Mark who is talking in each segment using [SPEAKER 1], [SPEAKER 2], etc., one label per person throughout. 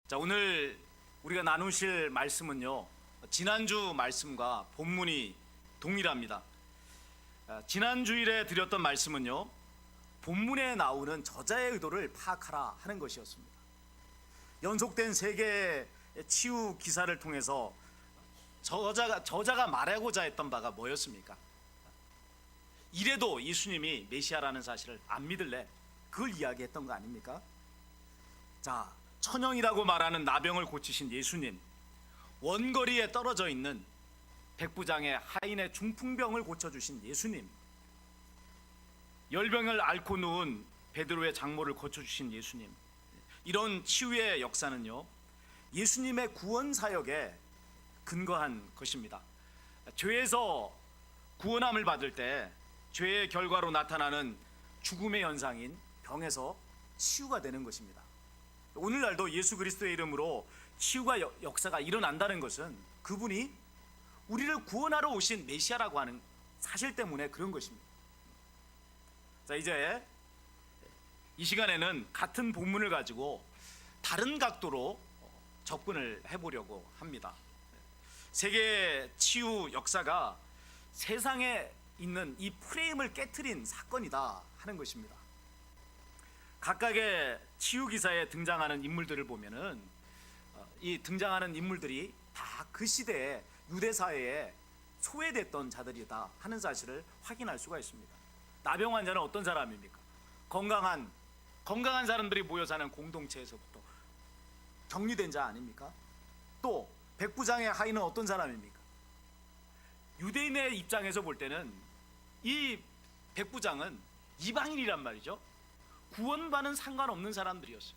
[SPEAKER 1] 자, 오늘 우리가 나누실 말씀은요, 지난주 말씀과 본문이 동일합니다. 지난 주일에 드렸던 말씀은요, 본문에 나오는 저자의 의도를 파악하라 하는 것이었습니다. 연속된 세 개의 치유 기사를 통해서 저자가 말하고자 했던 바가 뭐였습니까? 이래도 예수님이 메시아라는 사실을 안 믿을래? 그걸 이야기했던 거 아닙니까? 자, 천형이라고 말하는 나병을 고치신 예수님, 원거리에 떨어져 있는 백부장의 하인의 중풍병을 고쳐주신 예수님, 열병을 앓고 누운 베드로의 장모를 고쳐주신 예수님, 이런 치유의 역사는요, 예수님의 구원 사역에 근거한 것입니다. 죄에서 구원함을 받을 때 죄의 결과로 나타나는 죽음의 현상인 병에서 치유가 되는 것입니다. 오늘날도 예수 그리스도의 이름으로 치유가 역사가 일어난다는 것은 그분이 우리를 구원하러 오신 메시아라고 하는 사실 때문에 그런 것입니다. 자, 이제 이 시간에는 같은 본문을 가지고 다른 각도로 접근을 해보려고 합니다. 세계 치유 역사가 세상에 있는 이 프레임을 깨트린 사건이다 하는 것입니다. 각각의 치유 기사에 등장하는 인물들을 보면은 이 등장하는 인물들이 다 그 시대에 유대 사회에 소외됐던 자들이다 하는 사실을 확인할 수가 있습니다. 나병 환자는 어떤 사람입니까? 건강한 사람들이 모여 사는 공동체에서부터 격리된 자 아닙니까? 또 백부장의 하인은 어떤 사람입니까? 유대인의 입장에서 볼 때는 이 백부장은 이방인이란 말이죠. 구원과는 상관없는 사람들이었어요.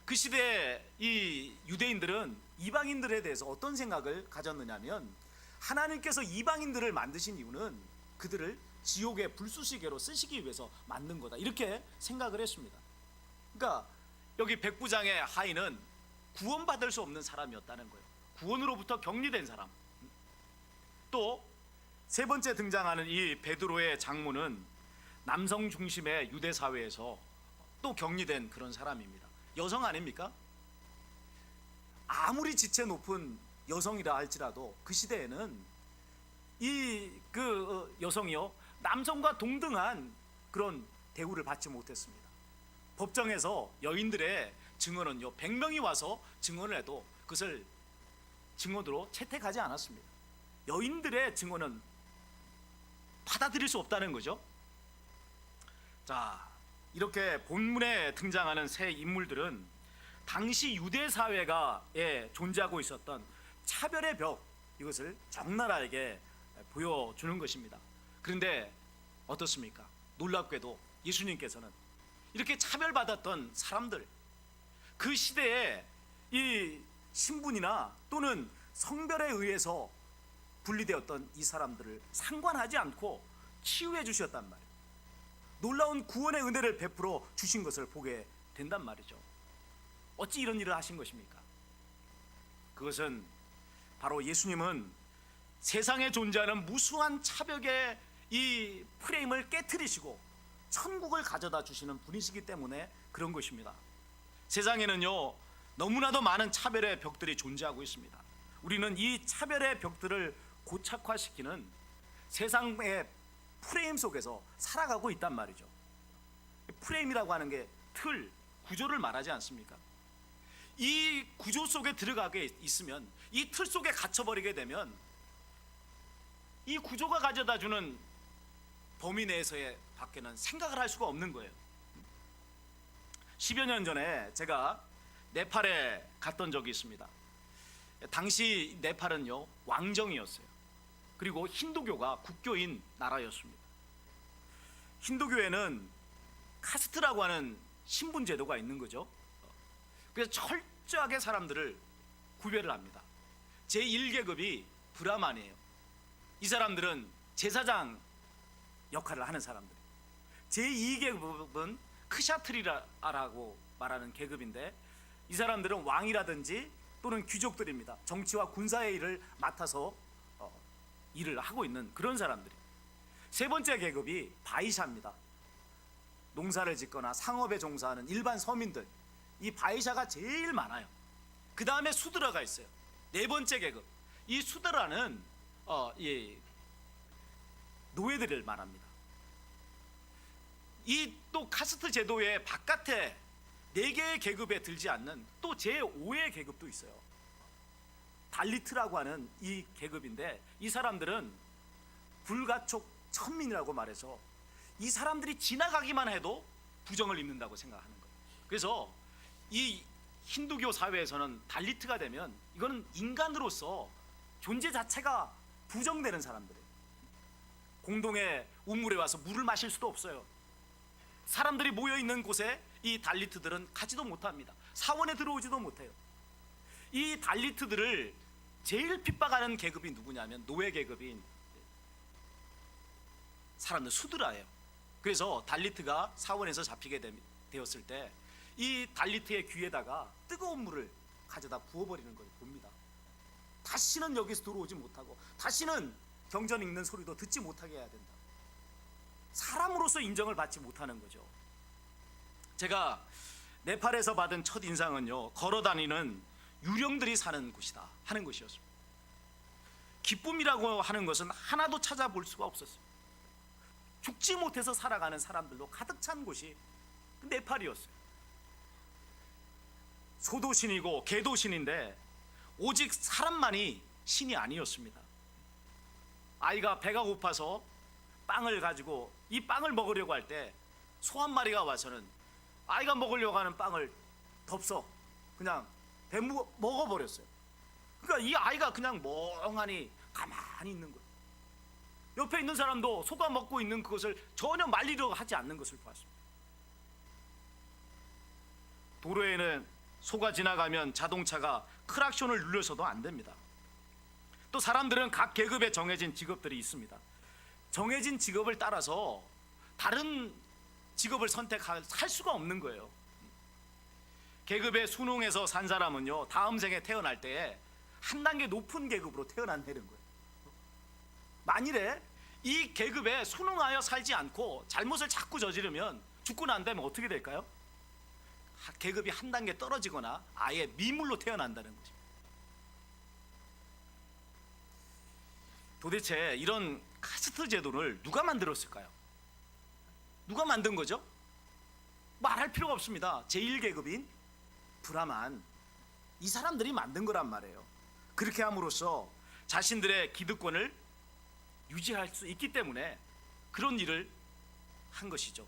[SPEAKER 1] 그 시대에 이 유대인들은 이방인들에 대해서 어떤 생각을 가졌느냐면, 하나님께서 이방인들을 만드신 이유는 그들을 지옥의 불쏘시개로 쓰시기 위해서 만든 거다, 이렇게 생각을 했습니다. 그러니까 여기 백부장의 하인은 구원받을 수 없는 사람이었다는 거예요. 구원으로부터 격리된 사람. 또 세 번째 등장하는 이 베드로의 장모는 남성 중심의 유대 사회에서 또 격리된 그런 사람입니다. 여성 아닙니까? 아무리 지체 높은 여성이라 할지라도 그 시대에는 여성이요, 남성과 동등한 그런 대우를 받지 못했습니다. 법정에서 여인들의 증언은요, 100명이 와서 증언을 해도 그것을 증언으로 채택하지 않았습니다. 여인들의 증언은 받아들일 수 없다는 거죠. 자, 이렇게 본문에 등장하는 세 인물들은 당시 유대 사회가에 존재하고 있었던 차별의 벽, 이것을 적나라하게 보여주는 것입니다. 그런데 어떻습니까? 놀랍게도 예수님께서는 이렇게 차별받았던 사람들, 그 시대에 이 신분이나 또는 성별에 의해서 분리되었던 이 사람들을 상관하지 않고 치유해 주셨단 말이에요. 놀라운 구원의 은혜를 베풀어 주신 것을 보게 된단 말이죠. 어찌 이런 일을 하신 것입니까? 그것은 바로 예수님은 세상에 존재하는 무수한 차벽의 이 프레임을 깨트리시고 천국을 가져다 주시는 분이시기 때문에 그런 것입니다. 세상에는요, 너무나도 많은 차별의 벽들이 존재하고 있습니다. 우리는 이 차별의 벽들을 고착화시키는 세상의 프레임 속에서 살아가고 있단 말이죠. 프레임이라고 하는 게 틀, 구조를 말하지 않습니까? 이 구조 속에 들어가게 있으면, 이 틀 속에 갇혀버리게 되면 이 구조가 가져다주는 범위 내에서의 밖에는 생각을 할 수가 없는 거예요. 10여 년 전에 제가 네팔에 갔던 적이 있습니다. 당시 네팔은요, 왕정이었어요. 그리고 힌두교가 국교인 나라였습니다. 힌두교에는 카스트라고 하는 신분 제도가 있는 거죠. 그래서 철저하게 사람들을 구별을 합니다. 제1계급이 브라만이에요. 이 사람들은 제사장 역할을 하는 사람들. 제2계급은 크샤트리라고 말하는 계급인데, 이 사람들은 왕이라든지 또는 귀족들입니다. 정치와 군사의 일을 맡아서 일을 하고 있는 그런 사람들이. 세 번째 계급이 바이샤입니다. 농사를 짓거나 상업에 종사하는 일반 서민들, 이 바이샤가 제일 많아요. 그 다음에 수드라가 있어요. 네 번째 계급. 이 수드라는 노예들을 말합니다. 이 또 카스트 제도의 바깥에 네 개의 계급에 들지 않는 또 제5의 계급도 있어요. 달리트라고 하는 이 계급인데, 이 사람들은 불가촉 천민이라고 말해서 이 사람들이 지나가기만 해도 부정을 입는다고 생각하는 거예요. 그래서 이 힌두교 사회에서는 달리트가 되면 이거는 인간으로서 존재 자체가 부정되는 사람들이에요. 공동의 우물에 와서 물을 마실 수도 없어요. 사람들이 모여있는 곳에 이 달리트들은 가지도 못합니다. 사원에 들어오지도 못해요. 이 달리트들을 제일 핍박하는 계급이 누구냐면 노예 계급인 사람들, 수드라예요. 그래서 달리트가 사원에서 잡히게 되었을 때 이 달리트의 귀에다가 뜨거운 물을 가져다 부어버리는 걸 봅니다. 다시는 여기서 들어오지 못하고 다시는 경전 읽는 소리도 듣지 못하게 해야 된다. 사람으로서 인정을 받지 못하는 거죠. 제가 네팔에서 받은 첫 인상은요, 걸어다니는 유령들이 사는 곳이다 하는 것이었습니다. 기쁨이라고 하는 것은 하나도 찾아볼 수가 없었어요. 죽지 못해서 살아가는 사람들로 가득 찬 곳이 네팔이었어요. 소도신이고 개도신인데 오직 사람만이 신이 아니었습니다. 아이가 배가 고파서 빵을 가지고 이 빵을 먹으려고 할 때 소 한 마리가 와서는 아이가 먹으려고 하는 빵을 덥석 그냥 먹어버렸어요. 그러니까 이 아이가 그냥 멍하니 가만히 있는 거예요. 옆에 있는 사람도 소가 먹고 있는 그것을 전혀 말리려고 하지 않는 것을 보았습니다. 도로에는 소가 지나가면 자동차가 크락션을 눌려서도 안 됩니다. 또 사람들은 각 계급에 정해진 직업들이 있습니다. 정해진 직업을 따라서 다른 직업을 선택할 수가 없는 거예요. 계급에 순응해서 산 사람은요, 다음 생에 태어날 때에 한 단계 높은 계급으로 태어난다는 거예요. 만일에 이 계급에 순응하여 살지 않고 잘못을 자꾸 저지르면 죽고 난 다음에 어떻게 될까요? 계급이 한 단계 떨어지거나 아예 미물로 태어난다는 거죠. 도대체 이런 카스트 제도를 누가 만들었을까요? 누가 만든 거죠? 말할 필요가 없습니다. 제1계급인 브라만, 이 사람들이 만든 거란 말이에요. 그렇게 함으로써 자신들의 기득권을 유지할 수 있기 때문에 그런 일을 한 것이죠.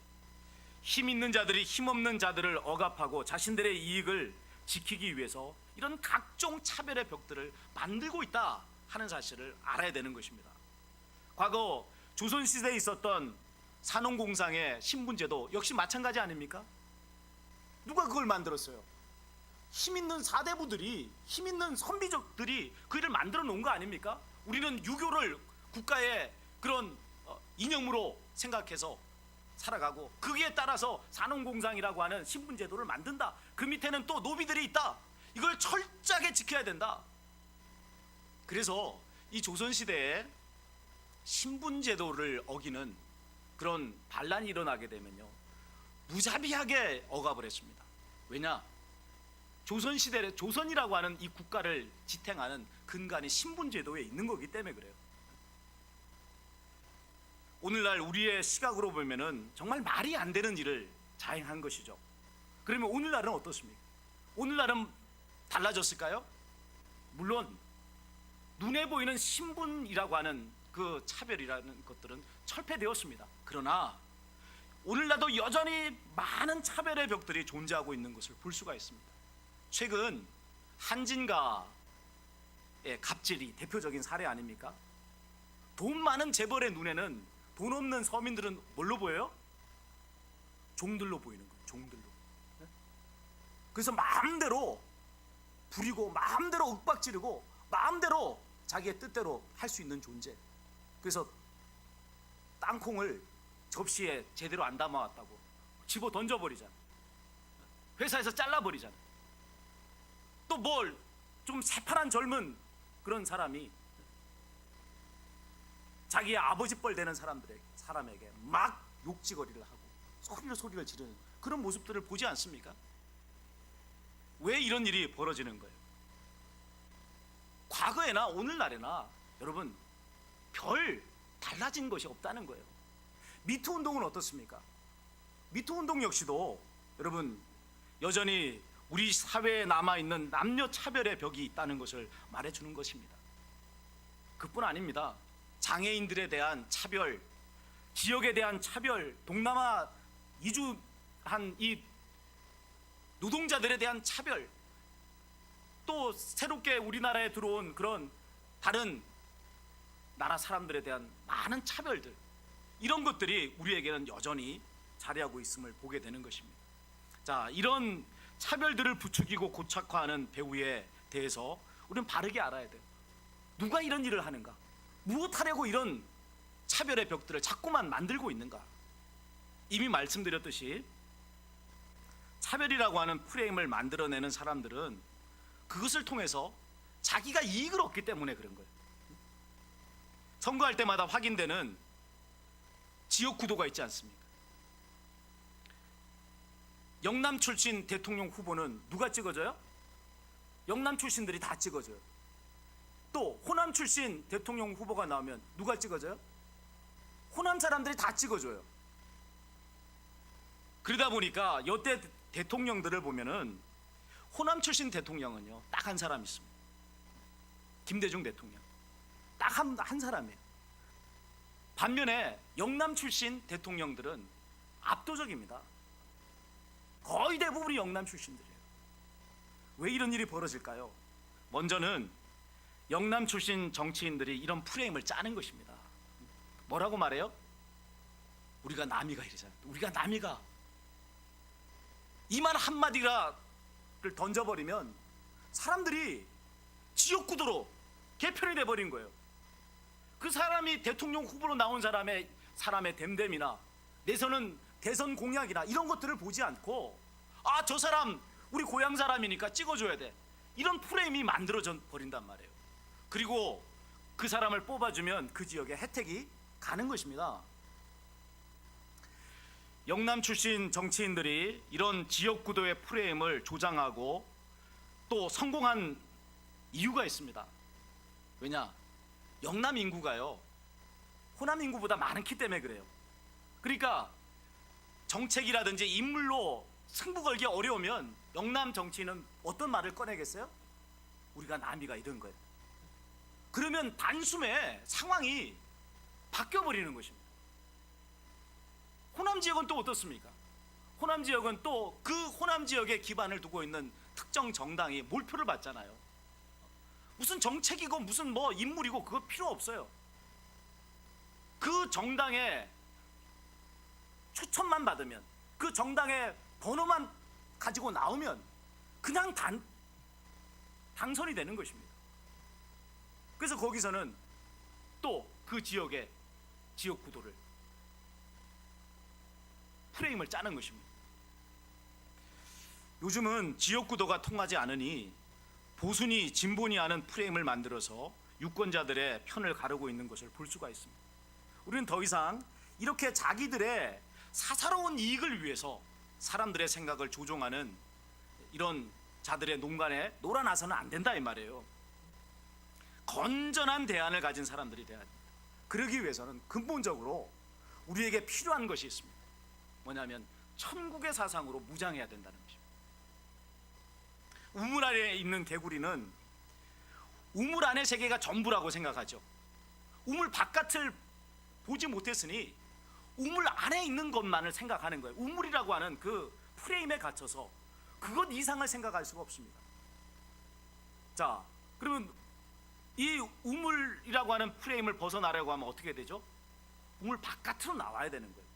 [SPEAKER 1] 힘 있는 자들이 힘없는 자들을 억압하고 자신들의 이익을 지키기 위해서 이런 각종 차별의 벽들을 만들고 있다 하는 사실을 알아야 되는 것입니다. 과거 조선시대에 있었던 산업공상의 신분제도 역시 마찬가지 아닙니까? 누가 그걸 만들었어요? 힘 있는 사대부들이, 힘 있는 선비족들이 그 일을 만들어 놓은 거 아닙니까? 우리는 유교를 국가의 그런 이념으로 생각해서 살아가고 거기에 따라서 산업공상이라고 하는 신분제도를 만든다. 그 밑에는 또 노비들이 있다. 이걸 철저하게 지켜야 된다. 그래서 이 조선시대에 신분제도를 어기는 그런 반란이 일어나게 되면요, 무자비하게 억압을 했습니다. 왜냐? 조선시대, 조선이라고 하는 이 국가를 지탱하는 근간이 신분제도에 있는 거기 때문에 그래요. 오늘날 우리의 시각으로 보면은 정말 말이 안 되는 일을 자행한 것이죠. 그러면 오늘날은 어떻습니까? 오늘날은 달라졌을까요? 물론 눈에 보이는 신분이라고 하는 그 차별이라는 것들은 철폐되었습니다. 그러나 오늘날도 여전히 많은 차별의 벽들이 존재하고 있는 것을 볼 수가 있습니다. 최근 한진가의 갑질이 대표적인 사례 아닙니까? 돈 많은 재벌의 눈에는 돈 없는 서민들은 뭘로 보여요? 종들로 보이는 거예요. 종들로. 그래서 마음대로 부리고 마음대로 윽박지르고 마음대로 자기의 뜻대로 할 수 있는 존재. 그래서 땅콩을 접시에 제대로 안 담아왔다고 집어 던져버리잖아. 회사에서 잘라버리잖아. 또 뭘 좀 새파란 젊은 그런 사람이 자기의 아버지 뻘 되는 사람에게 막 욕지거리를 하고 소리를 지르는 그런 모습들을 보지 않습니까? 왜 이런 일이 벌어지는 거예요? 과거에나 오늘날에나 여러분 별 달라진 것이 없다는 거예요. 미투 운동은 어떻습니까? 미투 운동 역시도 여러분 여전히 우리 사회에 남아있는 남녀 차별의 벽이 있다는 것을 말해주는 것입니다. 그뿐 아닙니다. 장애인들에 대한 차별, 지역에 대한 차별, 동남아 이주한 이 노동자들에 대한 차별, 또 새롭게 우리나라에 들어온 그런 다른 나라 사람들에 대한 많은 차별들, 이런 것들이 우리에게는 여전히 자리하고 있음을 보게 되는 것입니다. 자, 이런 차별들을 부추기고 고착화하는 배후에 대해서 우리는 바르게 알아야 돼요. 누가 이런 일을 하는가? 무엇하려고 이런 차별의 벽들을 자꾸만 만들고 있는가? 이미 말씀드렸듯이 차별이라고 하는 프레임을 만들어내는 사람들은 그것을 통해서 자기가 이익을 얻기 때문에 그런 거예요. 선거할 때마다 확인되는 지역 구도가 있지 않습니까? 영남 출신 대통령 후보는 누가 찍어줘요? 영남 출신들이 다 찍어줘요. 또 호남 출신 대통령 후보가 나오면 누가 찍어줘요? 호남 사람들이 다 찍어줘요. 그러다 보니까 여태 대통령들을 보면은 호남 출신 대통령은요 딱 한 사람 있습니다. 김대중 대통령 딱 한 사람이에요. 반면에 영남 출신 대통령들은 압도적입니다. 거의 대부분이 영남 출신들이에요. 왜 이런 일이 벌어질까요? 먼저는 영남 출신 정치인들이 이런 프레임을 짜는 것입니다. 뭐라고 말해요? 우리가 남이가 이러잖아요. 우리가 남이가 이만 한마디를 던져버리면 사람들이 지역구도로 개편이 돼버린 거예요. 그 사람이 대통령 후보로 나온 사람의 됨됨이나 대선 공약이나 이런 것들을 보지 않고 아, 저 사람 우리 고향 사람이니까 찍어줘야 돼, 이런 프레임이 만들어져 버린단 말이에요. 그리고 그 사람을 뽑아주면 그 지역에 혜택이 가는 것입니다. 영남 출신 정치인들이 이런 지역구도의 프레임을 조장하고 또 성공한 이유가 있습니다. 왜냐? 영남 인구가요 호남 인구보다 많기 때문에 그래요. 그러니까 정책이라든지 인물로 승부 걸기 어려우면 영남 정치인은 어떤 말을 꺼내겠어요? 우리가 남이가 이런 거예요. 그러면 단숨에 상황이 바뀌어버리는 것입니다. 호남 지역은 또 어떻습니까? 호남 지역은 또 그 호남 지역에 기반을 두고 있는 특정 정당이 몰표를 받잖아요. 무슨 정책이고 무슨 뭐 인물이고 그거 필요 없어요. 그 정당의 추천만 받으면, 그 정당의 번호만 가지고 나오면 그냥 당선이 되는 것입니다. 그래서 거기서는 또 그 지역의 지역 구도를 프레임을 짜는 것입니다. 요즘은 지역 구도가 통하지 않으니 보수니 진보니 하는 프레임을 만들어서 유권자들의 편을 가르고 있는 것을 볼 수가 있습니다. 우리는 더 이상 이렇게 자기들의 사사로운 이익을 위해서 사람들의 생각을 조종하는 이런 자들의 농간에 놀아나서는 안 된다 이 말이에요. 건전한 대안을 가진 사람들이 돼야 됩니다. 그러기 위해서는 근본적으로 우리에게 필요한 것이 있습니다. 뭐냐면 천국의 사상으로 무장해야 된다는 것입니다. 우물 안에 있는 개구리는 우물 안의 세계가 전부라고 생각하죠. 우물 바깥을 보지 못했으니 우물 안에 있는 것만을 생각하는 거예요. 우물이라고 하는 그 프레임에 갇혀서 그것 이상을 생각할 수가 없습니다. 자, 그러면 이 우물이라고 하는 프레임을 벗어나려고 하면 어떻게 되죠? 우물 바깥으로 나와야 되는 거예요.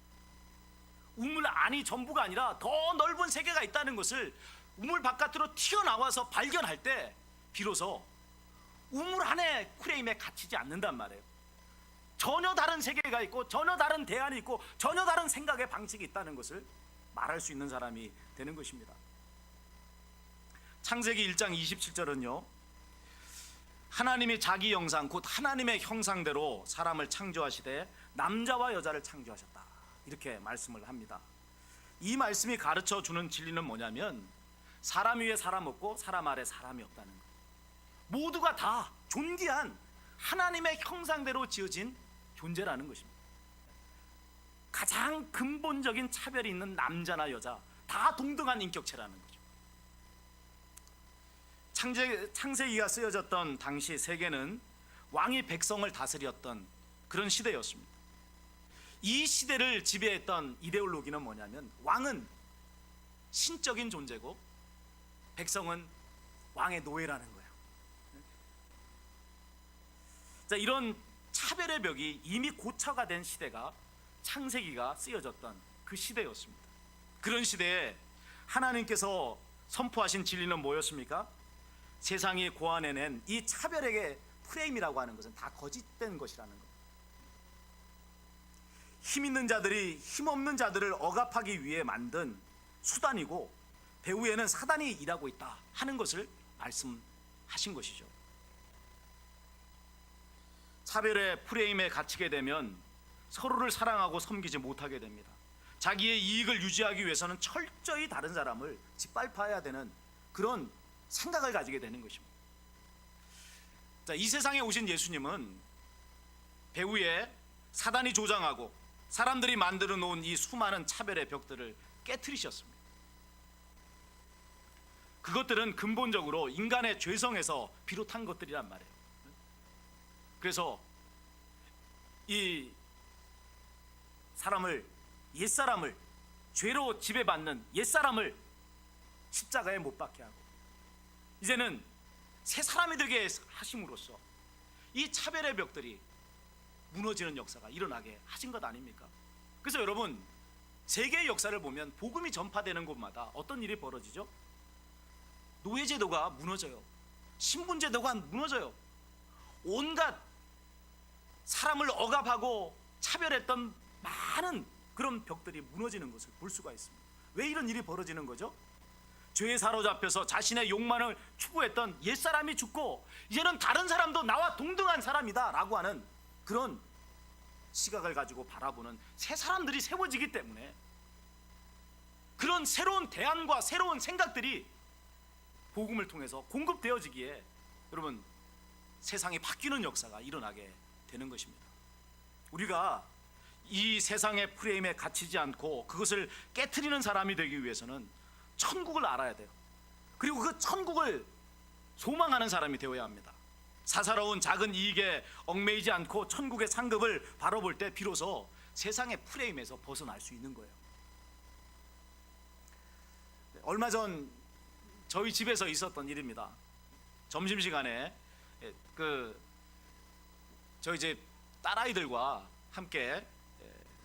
[SPEAKER 1] 우물 안이 전부가 아니라 더 넓은 세계가 있다는 것을 우물 바깥으로 튀어나와서 발견할 때 비로소 우물 안에 프레임에 갇히지 않는단 말이에요. 전혀 다른 세계가 있고 전혀 다른 대안이 있고 전혀 다른 생각의 방식이 있다는 것을 말할 수 있는 사람이 되는 것입니다. 창세기 1장 27절은요 하나님이 자기 형상 곧 하나님의 형상대로 사람을 창조하시되 남자와 여자를 창조하셨다, 이렇게 말씀을 합니다. 이 말씀이 가르쳐 주는 진리는 뭐냐면 사람 위에 사람 없고 사람 아래 사람이 없다는 거예요. 모두가 다 존귀한 하나님의 형상대로 지어진 존재라는 것입니다. 가장 근본적인 차별이 있는 남자나 여자 다 동등한 인격체라는 거죠. 창세기가 쓰여졌던 당시 세계는 왕이 백성을 다스렸던 그런 시대였습니다. 이 시대를 지배했던 이데올로기는 뭐냐면 왕은 신적인 존재고 백성은 왕의 노예라는 거예요. 자, 이런 차별의 벽이 이미 고쳐가 된 시대가 창세기가 쓰여졌던 그 시대였습니다. 그런 시대에 하나님께서 선포하신 진리는 뭐였습니까? 세상이 고안해낸 이 차별의 프레임이라고 하는 것은 다 거짓된 것이라는 것. 힘 있는 자들이 힘 없는 자들을 억압하기 위해 만든 수단이고 배후에는 사단이 일하고 있다 하는 것을 말씀하신 것이죠. 차별의 프레임에 갇히게 되면 서로를 사랑하고 섬기지 못하게 됩니다. 자기의 이익을 유지하기 위해서는 철저히 다른 사람을 짓밟아야 되는 그런 생각을 가지게 되는 것입니다. 자, 이 세상에 오신 예수님은 배후에 사단이 조장하고 사람들이 만들어 놓은 이 수많은 차별의 벽들을 깨트리셨습니다. 그것들은 근본적으로 인간의 죄성에서 비롯한 것들이란 말이에요. 그래서 이 사람을, 옛사람을, 죄로 지배받는 옛사람을 십자가에 못 박게 하고 이제는 새 사람이 되게 하심으로써 이 차별의 벽들이 무너지는 역사가 일어나게 하신 것 아닙니까? 그래서 여러분, 세계의 역사를 보면 복음이 전파되는 곳마다 어떤 일이 벌어지죠? 노예제도가 무너져요. 신분제도가 무너져요. 온갖 사람을 억압하고 차별했던 많은 그런 벽들이 무너지는 것을 볼 수가 있습니다. 왜 이런 일이 벌어지는 거죠? 죄에 사로잡혀서 자신의 욕망을 추구했던 옛사람이 죽고 이제는 다른 사람도 나와 동등한 사람이다 라고 하는 그런 시각을 가지고 바라보는 새 사람들이 세워지기 때문에 그런 새로운 대안과 새로운 생각들이 복음을 통해서 공급되어지기에 여러분 세상이 바뀌는 역사가 일어나게 되는 것입니다. 우리가 이 세상의 프레임에 갇히지 않고 그것을 깨트리는 사람이 되기 위해서는 천국을 알아야 돼요. 그리고 그 천국을 소망하는 사람이 되어야 합니다. 사사로운 작은 이익에 얽매이지 않고 천국의 상급을 바라볼 때 비로소 세상의 프레임에서 벗어날 수 있는 거예요. 얼마 전 저희 집에서 있었던 일입니다. 점심시간에 저희 집 딸아이들과 함께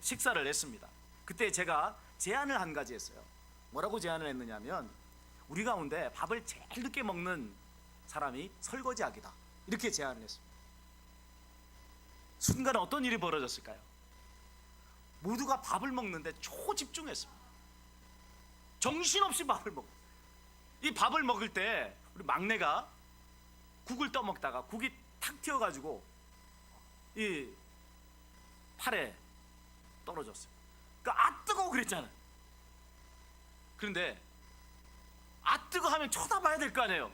[SPEAKER 1] 식사를 했습니다. 그때 제가 제안을 한 가지 했어요. 뭐라고 제안을 했느냐면 우리 가운데 밥을 제일 늦게 먹는 사람이 설거지하기다, 이렇게 제안을 했습니다. 순간에 어떤 일이 벌어졌을까요? 모두가 밥을 먹는데 초집중했습니다. 정신없이 밥을 먹어요. 이 밥을 먹을 때 우리 막내가 국을 떠먹다가 국이 탁 튀어가지고 이 팔에 떨어졌어요. 그러니까 아 뜨거워 그랬잖아요. 그런데 아 뜨거 하면 쳐다봐야 될 거 아니에요.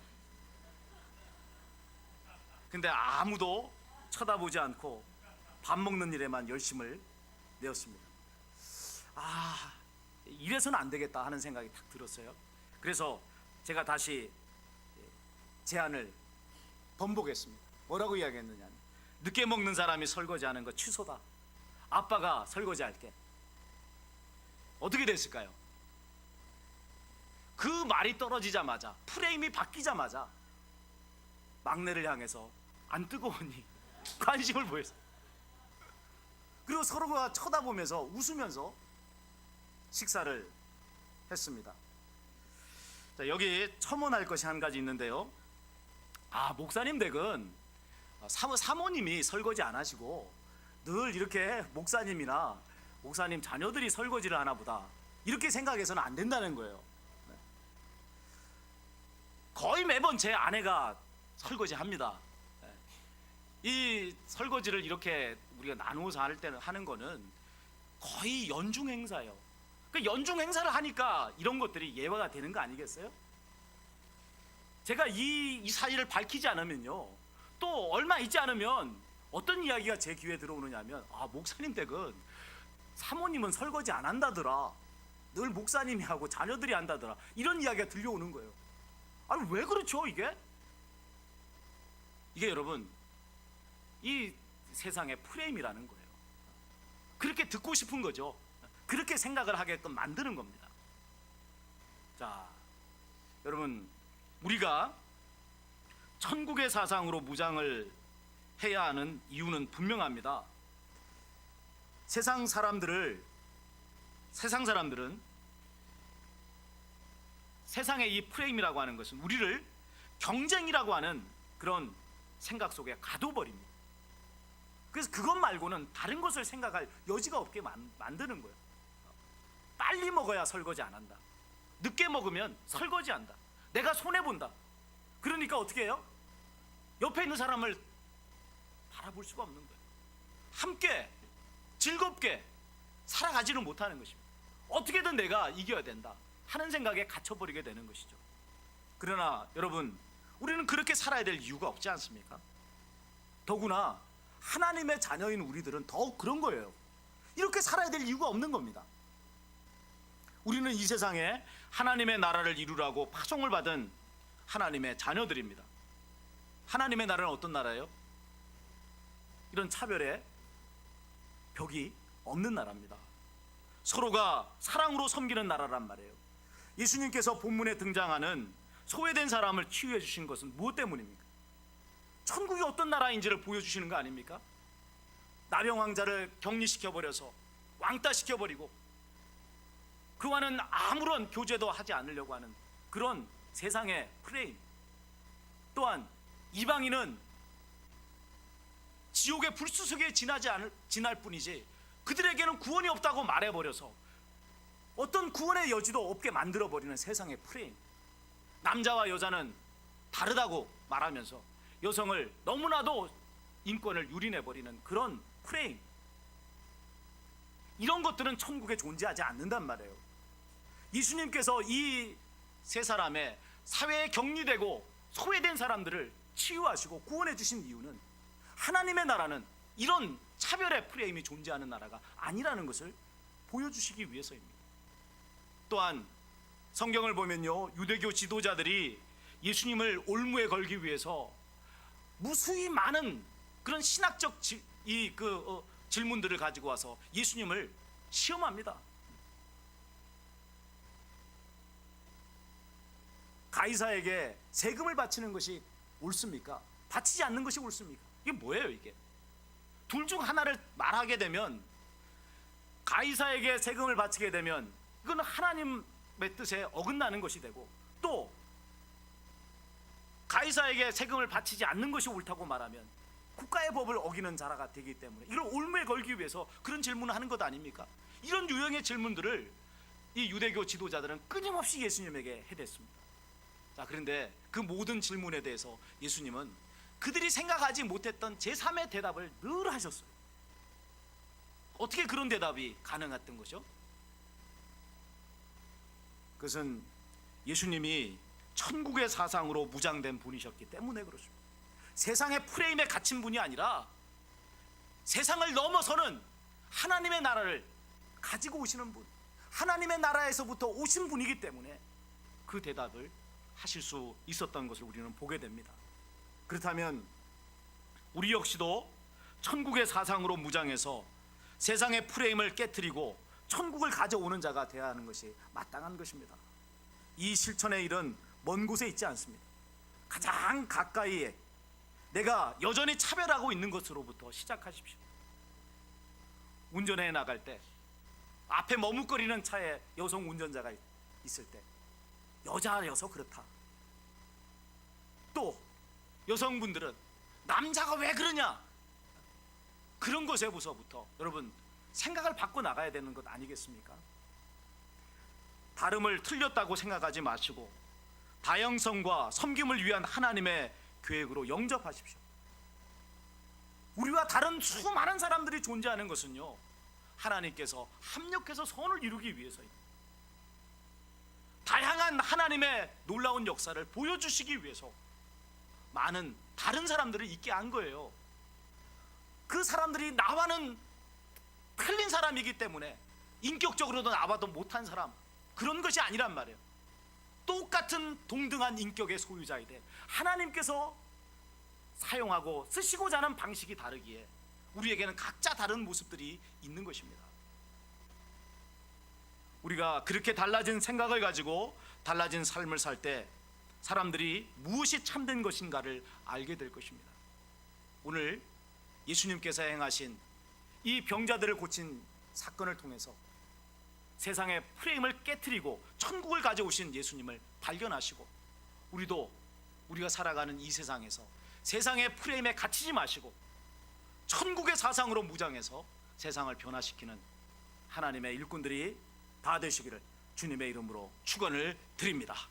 [SPEAKER 1] 근데 아무도 쳐다보지 않고 밥 먹는 일에만 열심을 내었습니다. 아, 이래서는 안 되겠다 하는 생각이 딱 들었어요. 그래서 제가 다시 제안을 번복했습니다. 뭐라고 이야기했느냐, 늦게 먹는 사람이 설거지하는 거 취소다. 아빠가 설거지할게. 어떻게 됐을까요? 그 말이 떨어지자마자, 프레임이 바뀌자마자 막내를 향해서 안 뜨거우니 관심을 보였어요. 그리고 서로가 쳐다보면서 웃으면서 식사를 했습니다. 자, 여기 첨언할 것이 한 가지 있는데요. 목사님 댁은 사모님이 설거지 안 하시고 늘 이렇게 목사님이나 목사님 자녀들이 설거지를 하나 보다, 이렇게 생각해서는 안 된다는 거예요. 거의 매번 제 아내가 설거지 합니다. 이 설거지를 이렇게 우리가 나누어서 할 때는 하는 거는 거의 연중 행사예요. 그 연중 행사를 하니까 이런 것들이 예화가 되는 거 아니겠어요? 제가 이 사실을 밝히지 않으면요, 또 얼마 있지 않으면 어떤 이야기가 제 귀에 들어오느냐면, 아, 목사님 댁은 사모님은 설거지 안 한다더라, 늘 목사님이 하고 자녀들이 한다더라, 이런 이야기가 들려오는 거예요. 아니, 왜 그렇죠? 이게 여러분, 이 세상의 프레임이라는 거예요. 그렇게 듣고 싶은 거죠. 그렇게 생각을 하게끔 만드는 겁니다. 자, 여러분, 우리가 천국의 사상으로 무장을 해야 하는 이유는 분명합니다. 세상 사람들은 세상의 이 프레임이라고 하는 것은 우리를 경쟁이라고 하는 그런 생각 속에 가둬버립니다. 그래서 그것 말고는 다른 것을 생각할 여지가 없게 만드는 거예요. 빨리 먹어야 설거지 안 한다, 늦게 먹으면 설거지 한다, 내가 손해본다. 그러니까 어떻게 해요? 옆에 있는 사람을 바라볼 수가 없는 거예요. 함께 즐겁게 살아가지는 못하는 것입니다. 어떻게든 내가 이겨야 된다 하는 생각에 갇혀버리게 되는 것이죠. 그러나 여러분, 우리는 그렇게 살아야 될 이유가 없지 않습니까? 더구나 하나님의 자녀인 우리들은 더욱 그런 거예요. 이렇게 살아야 될 이유가 없는 겁니다. 우리는 이 세상에 하나님의 나라를 이루라고 파송을 받은 하나님의 자녀들입니다. 하나님의 나라는 어떤 나라예요? 이런 차별의 벽이 없는 나라입니다. 서로가 사랑으로 섬기는 나라란 말이에요. 예수님께서 본문에 등장하는 소외된 사람을 치유해 주신 것은 무엇 때문입니까? 천국이 어떤 나라인지를 보여주시는 거 아닙니까? 나병 왕자를 격리시켜버려서 왕따시켜버리고 그와는 아무런 교제도 하지 않으려고 하는 그런 세상의 프레임, 또한 이방인은 지옥의 불수속에 지날 뿐이지 그들에게는 구원이 없다고 말해버려서 어떤 구원의 여지도 없게 만들어버리는 세상의 프레임, 남자와 여자는 다르다고 말하면서 여성을 너무나도 인권을 유린해버리는 그런 프레임, 이런 것들은 천국에 존재하지 않는단 말이에요. 예수님께서 이 세 사람의 사회에 격리되고 소외된 사람들을 치유하시고 구원해 주신 이유는 하나님의 나라는 이런 차별의 프레임이 존재하는 나라가 아니라는 것을 보여주시기 위해서입니다. 또한 성경을 보면요, 유대교 지도자들이 예수님을 올무에 걸기 위해서 무수히 많은 그런 신학적 질문들을 가지고 와서 예수님을 시험합니다. 가이사에게 세금을 바치는 것이 옳습니까? 바치지 않는 것이 옳습니까? 이게 뭐예요, 이게? 둘 중 하나를 말하게 되면, 가이사에게 세금을 바치게 되면 이건 하나님의 뜻에 어긋나는 것이 되고, 또 가이사에게 세금을 바치지 않는 것이 옳다고 말하면 국가의 법을 어기는 자라가 되기 때문에 이걸 올무에 걸기 위해서 그런 질문을 하는 것 아닙니까? 이런 유형의 질문들을 이 유대교 지도자들은 끊임없이 예수님에게 해댔습니다. 자, 그런데 그 모든 질문에 대해서 예수님은 그들이 생각하지 못했던 제3의 대답을 늘 하셨어요. 어떻게 그런 대답이 가능했던 거죠? 그것은 예수님이 천국의 사상으로 무장된 분이셨기 때문에 그렇습니다. 세상의 프레임에 갇힌 분이 아니라 세상을 넘어서는 하나님의 나라를 가지고 오시는 분, 하나님의 나라에서부터 오신 분이기 때문에 그 대답을 하실 수 있었던 것을 우리는 보게 됩니다. 그렇다면 우리 역시도 천국의 사상으로 무장해서 세상의 프레임을 깨트리고 천국을 가져오는 자가 되어야 하는 것이 마땅한 것입니다. 이 실천의 일은 먼 곳에 있지 않습니다. 가장 가까이에 내가 여전히 차별하고 있는 것으로부터 시작하십시오. 운전해 나갈 때 앞에 머뭇거리는 차에 여성 운전자가 있을 때 여자여서 그렇다. 또 여성분들은 남자가 왜 그러냐, 그런 것에서부터 여러분 생각을 바꿔 나가야 되는 것 아니겠습니까? 다름을 틀렸다고 생각하지 마시고 다양성과 섬김을 위한 하나님의 계획으로 영접하십시오. 우리와 다른 수많은 사람들이 존재하는 것은요, 하나님께서 합력해서 선을 이루기 위해서입니다. 다양한 하나님의 놀라운 역사를 보여주시기 위해서 많은 다른 사람들을 있게 한 거예요. 그 사람들이 나와는 틀린 사람이기 때문에 인격적으로도 나와도 못한 사람, 그런 것이 아니란 말이에요. 똑같은 동등한 인격의 소유자이되 하나님께서 사용하고 쓰시고자 하는 방식이 다르기에 우리에게는 각자 다른 모습들이 있는 것입니다. 우리가 그렇게 달라진 생각을 가지고 달라진 삶을 살 때 사람들이 무엇이 참된 것인가를 알게 될 것입니다. 오늘 예수님께서 행하신 이 병자들을 고친 사건을 통해서 세상의 프레임을 깨트리고 천국을 가져오신 예수님을 발견하시고 우리도 우리가 살아가는 이 세상에서 세상의 프레임에 갇히지 마시고 천국의 사상으로 무장해서 세상을 변화시키는 하나님의 일꾼들이 다 되시기를 주님의 이름으로 축원을 드립니다.